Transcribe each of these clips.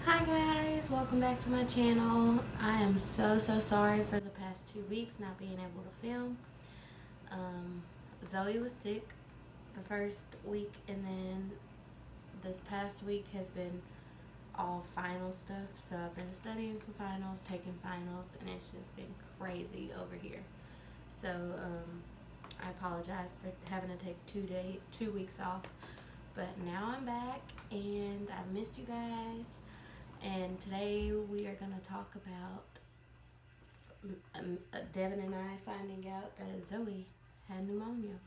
Hi guys, welcome back to my channel. I am so sorry for the past 2 weeks not being able to film. Zoe was sick the first week, and then this past week has been all final stuff. So I've been studying for finals, taking finals, and it's just been crazy over here. So I apologize for having to take 2 weeks off, but now I'm back and I missed you guys. And today we are going to talk about Devin and I finding out that Zoe had pneumonia.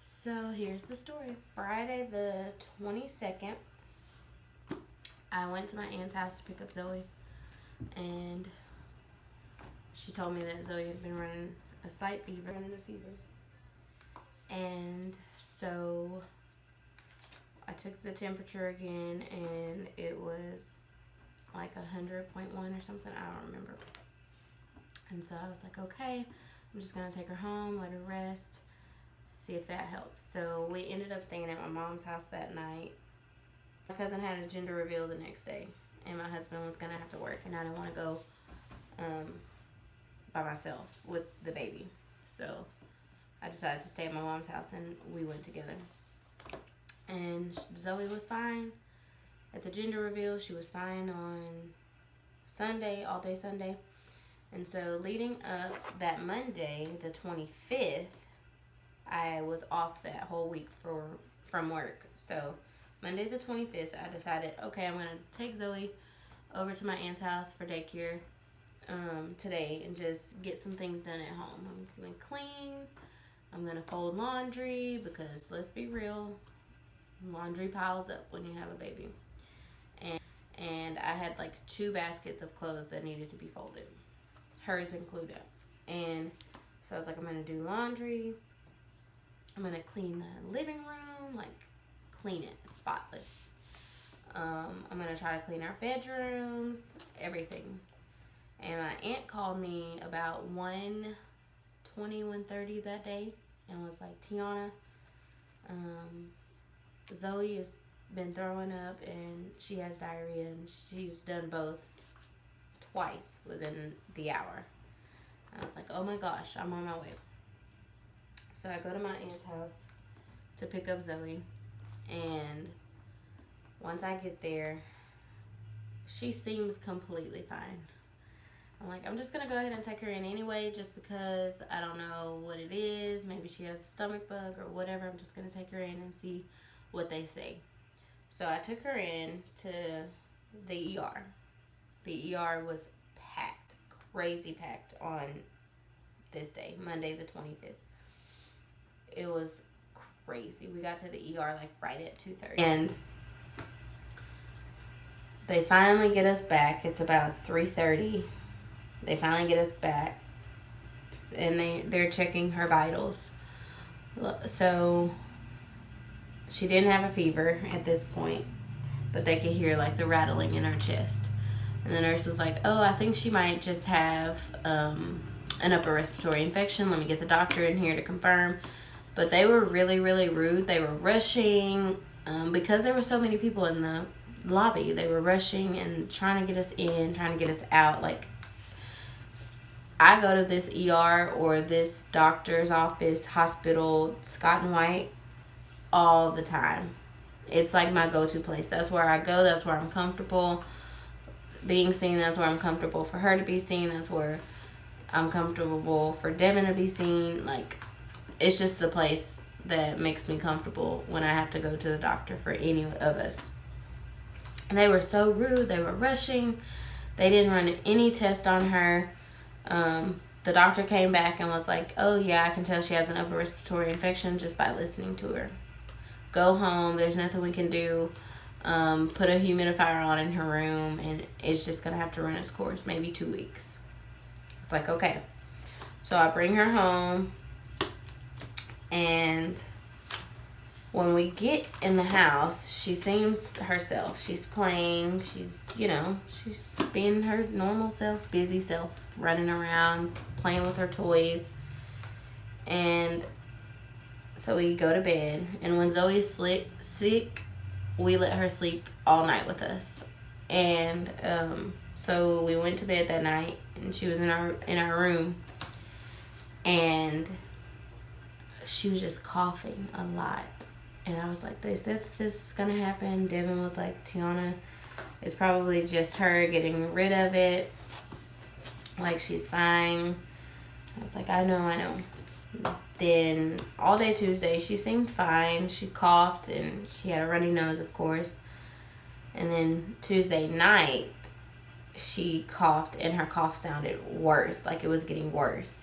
So here's the story. Friday the 22nd, I went to my aunt's house to pick up Zoe, and she told me that Zoe had been running a slight fever, and so I took the temperature again, and it was like 100.1 or something. I don't remember. And so I was like, okay, I'm just gonna take her home, let her rest, see if that helps. So we ended up staying at my mom's house that night. My cousin had a gender reveal the next day, and my husband was gonna have to work, and I didn't want to go by myself with the baby. So I decided to stay at my mom's house, and we went together. And Zoe was fine at the gender reveal. She was fine on Sunday, all day Sunday. And so leading up that Monday, the 25th, I was off that whole week from work. So Monday the 25th, I decided, okay, I'm going to take Zoe over to my aunt's house for daycare today and just get some things done at home. I'm going to clean. I'm going to fold laundry because, let's be real, laundry piles up when you have a baby. And I had like 2 baskets of clothes that needed to be folded, hers included. And so I was like, I'm gonna do laundry, I'm gonna clean the living room, like clean it spotless. I'm gonna try to clean our bedrooms, everything. And my aunt called me about 1:30 that day and was like, Tiana, Zoe has been throwing up and she has diarrhea, and she's done both twice within the hour. I was like, oh my gosh, I'm on my way. So I go to my aunt's house to pick up Zoe, and once I get there, she seems completely fine. I'm like, I'm just gonna go ahead and take her in anyway, just because I don't know what it is. Maybe she has a stomach bug or whatever. I'm just gonna take her in and see what they say. So I took her in to the ER. The ER was packed, crazy packed on this day, Monday the 25th. It was crazy. We got to the ER like right at 2:30. And they finally get us back. It's about 3:30. They finally get us back, and they're checking her vitals. So she didn't have a fever at this point, but they could hear like the rattling in her chest. And the nurse was like, oh, I think she might just have an upper respiratory infection. Let me get the doctor in here to confirm. But they were really, really rude. They were rushing because there were so many people in the lobby. They were rushing and trying to get us in, trying to get us out. Like, I go to this ER or this doctor's office, hospital, Scott and White, all the time. It's like my go-to place. That's where I go. That's where I'm comfortable being seen. That's where I'm comfortable for her to be seen. That's where I'm comfortable for Devin to be seen. Like, it's just the place that makes me comfortable when I have to go to the doctor for any of us. And they were so rude. They were rushing. They didn't run any test on her. The doctor came back and was like, oh yeah, I can tell she has an upper respiratory infection just by listening to her. Go home. There's nothing we can do. Put a humidifier on in her room, and it's just going to have to run its course, maybe 2 weeks. It's like, okay. So I bring her home, and when we get in the house, she seems herself. She's playing. She's being her normal self, busy self, running around, playing with her toys. And so we go to bed, and when Zoe's sick, we let her sleep all night with us. And so we went to bed that night, and she was in our room, and she was just coughing a lot. And I was like, they said that this is gonna happen. Devin was like, Tiana, it's probably just her getting rid of it. Like, she's fine. I was like, I know. Then all day Tuesday, she seemed fine. She coughed, and she had a runny nose, of course. And then Tuesday night, she coughed, and her cough sounded worse. Like, it was getting worse.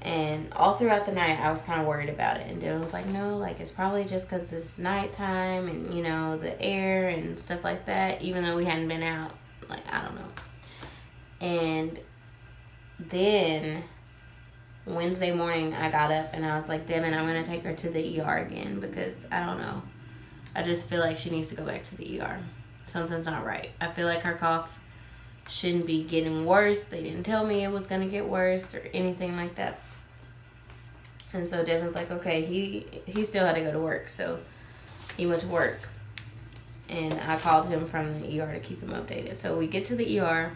And all throughout the night, I was kind of worried about it. And Dylan was like, no, like, it's probably just because it's nighttime and, you know, the air and stuff like that, even though we hadn't been out. Like, I don't know. And then Wednesday morning, I got up and I was like, Devin, I'm going to take her to the ER again because, I don't know. I just feel like she needs to go back to the ER. Something's not right. I feel like her cough shouldn't be getting worse. They didn't tell me it was going to get worse or anything like that. And so Devin's like, okay, he still had to go to work. So he went to work. And I called him from the ER to keep him updated. So we get to the ER.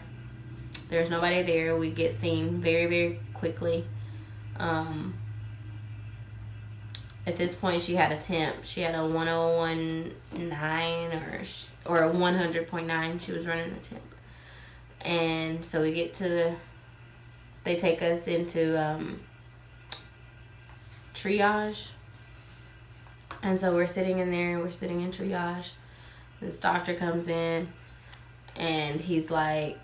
There's nobody there. We get seen very, very quickly. At this point, she had a temp. She had a 101.9 or a 100.9. She was running a temp. And so we get to they take us into triage. And so we're sitting in there. We're sitting in triage. This doctor comes in, and he's like,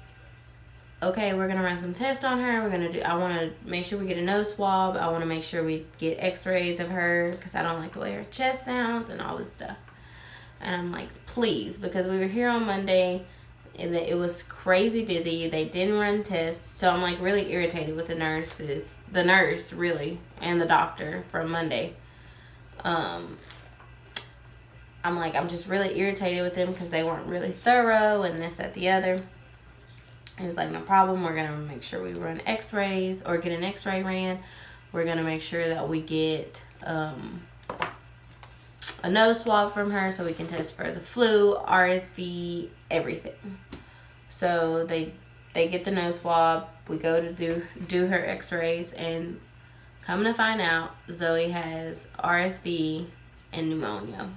okay, we're going to run some tests on her. I want to make sure we get a nose swab. I want to make sure we get x-rays of her because I don't like the way her chest sounds and all this stuff. And I'm like, please, because we were here on Monday and it was crazy busy. They didn't run tests. So I'm like really irritated with the nurse really, and the doctor from Monday. I'm just really irritated with them because they weren't really thorough and this, that, the other. He was like, no problem. We're going to make sure we run x-rays or get an x-ray ran. We're going to make sure that we get a nose swab from her so we can test for the flu, RSV, everything. So they get the nose swab. We go to do her x-rays, and come to find out, Zoe has RSV and pneumonia.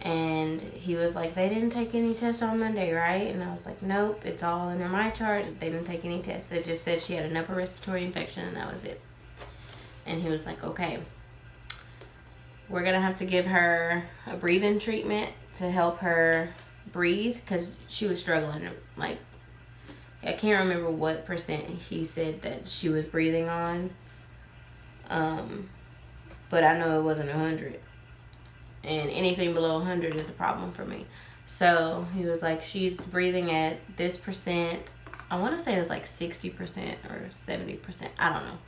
And he was like, they didn't take any tests on Monday, right? And I was like, nope, it's all under my chart. They didn't take any tests. It just said she had an upper respiratory infection, and that was it. And he was like, okay, we're going to have to give her a breathing treatment to help her breathe because she was struggling. Like, I can't remember what percent he said that she was breathing on. But I know it wasn't 100. And anything below 100 is a problem for me. So he was like, she's breathing at this percent. I want to say it was like 60% or 70%. I don't know.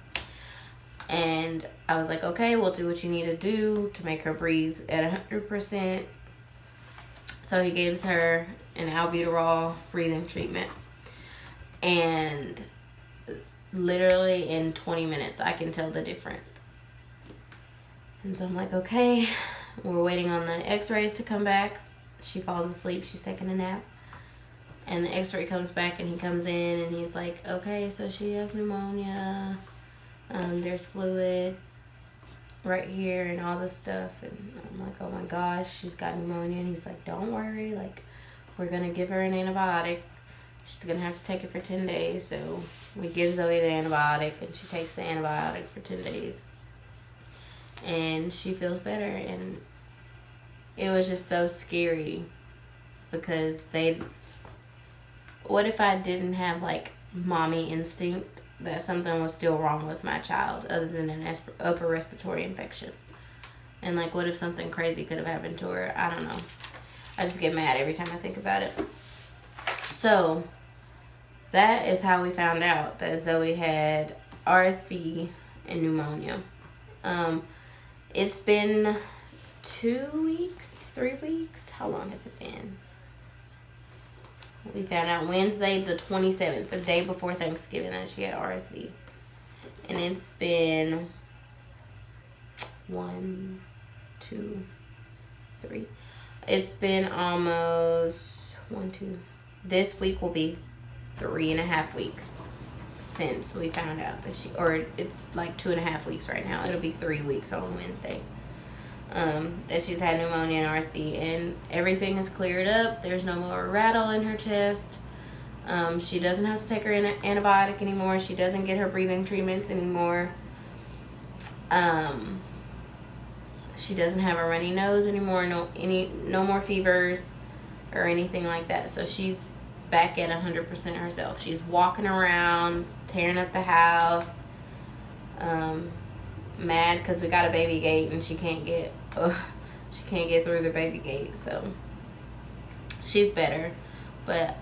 And I was like, okay, we'll do what you need to do to make her breathe at 100%. So he gives her an albuterol breathing treatment. And literally in 20 minutes, I can tell the difference. And so I'm like, okay. We're waiting on the x-rays to come back. She falls asleep. She's taking a nap. And the x-ray comes back, and he comes in, and he's like, okay, so she has pneumonia. There's fluid right here and all this stuff. And I'm like, oh, my gosh, she's got pneumonia. And he's like, don't worry. Like, we're going to give her an antibiotic. She's going to have to take it for 10 days. So we give Zoe the antibiotic, and she takes the antibiotic for 10 days. And she feels better. And it was just so scary because what if I didn't have like mommy instinct that something was still wrong with my child other than an upper respiratory infection? And like, what if something crazy could have happened to her? I don't know. I just get mad every time I think about it. So that is how we found out that Zoe had RSV and pneumonia. It's been 2 weeks, 3 weeks. How long has it been? We found out Wednesday the 27th, the day before Thanksgiving, that she had RSV. And it's been 1, 2, 3. It's been almost This week will be 3.5 weeks since we found out that it's like 2.5 weeks right now. It'll be 3 weeks on Wednesday. That she's had pneumonia and RSV, and everything is cleared up. There's no more rattle in her chest. She doesn't have to take her antibiotic anymore. She doesn't get her breathing treatments anymore. She doesn't have a runny nose anymore. No more fevers or anything like that. So she's back at 100% herself. She's walking around, tearing up the house. Mad because we got a baby gate and she can't get through the baby gate. So she's better. But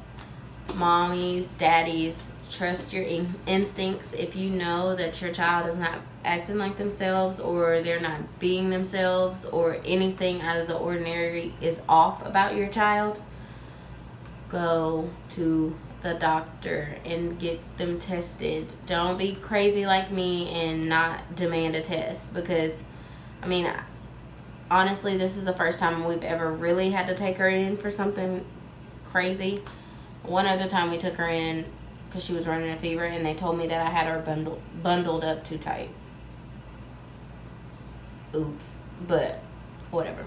mommies, daddies, trust your instincts. If you know that your child is not acting like themselves, or they're not being themselves, or anything out of the ordinary is off about your child, go to the doctor and get them tested. Don't be crazy like me and not demand a test, because I mean, honestly, this is the first time we've ever really had to take her in for something crazy. One other time we took her in because she was running a fever, and they told me that I had her bundled up too tight. Oops, but whatever.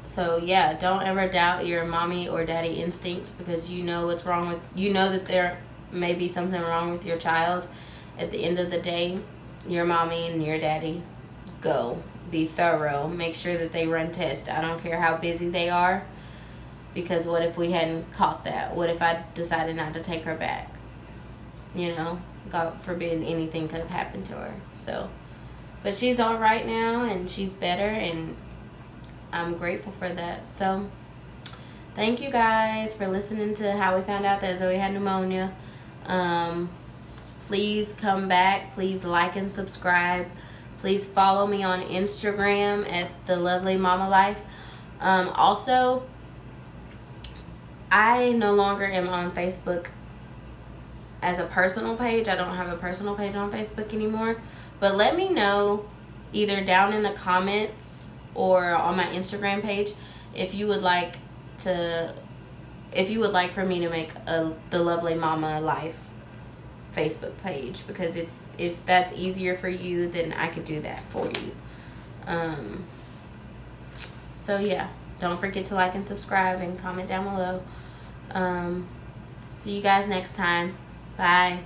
So yeah, don't ever doubt your mommy or daddy instincts, because you know what's wrong with, you know that there may be something wrong with your child. At the end of the day, your mommy and your daddy, go be thorough. Make sure that they run tests. I don't care how busy they are, because what if we hadn't caught that? What if I decided not to take her back? You know, God forbid anything could have happened to her. So, but she's all right now and she's better, and I'm grateful for that. So thank you guys for listening to how we found out that Zoe had pneumonia. Please come back. Please like and subscribe. Please follow me on Instagram at The Lovely Mama Life. Also, I no longer am on Facebook as a personal page. I don't have a personal page on Facebook anymore. But let me know either down in the comments or on my Instagram page if you would like for me to make The Lovely Mama Life Facebook page, because if that's easier for you, then I could do that for you. So yeah, don't forget to like and subscribe and comment down below. See you guys next time. Bye.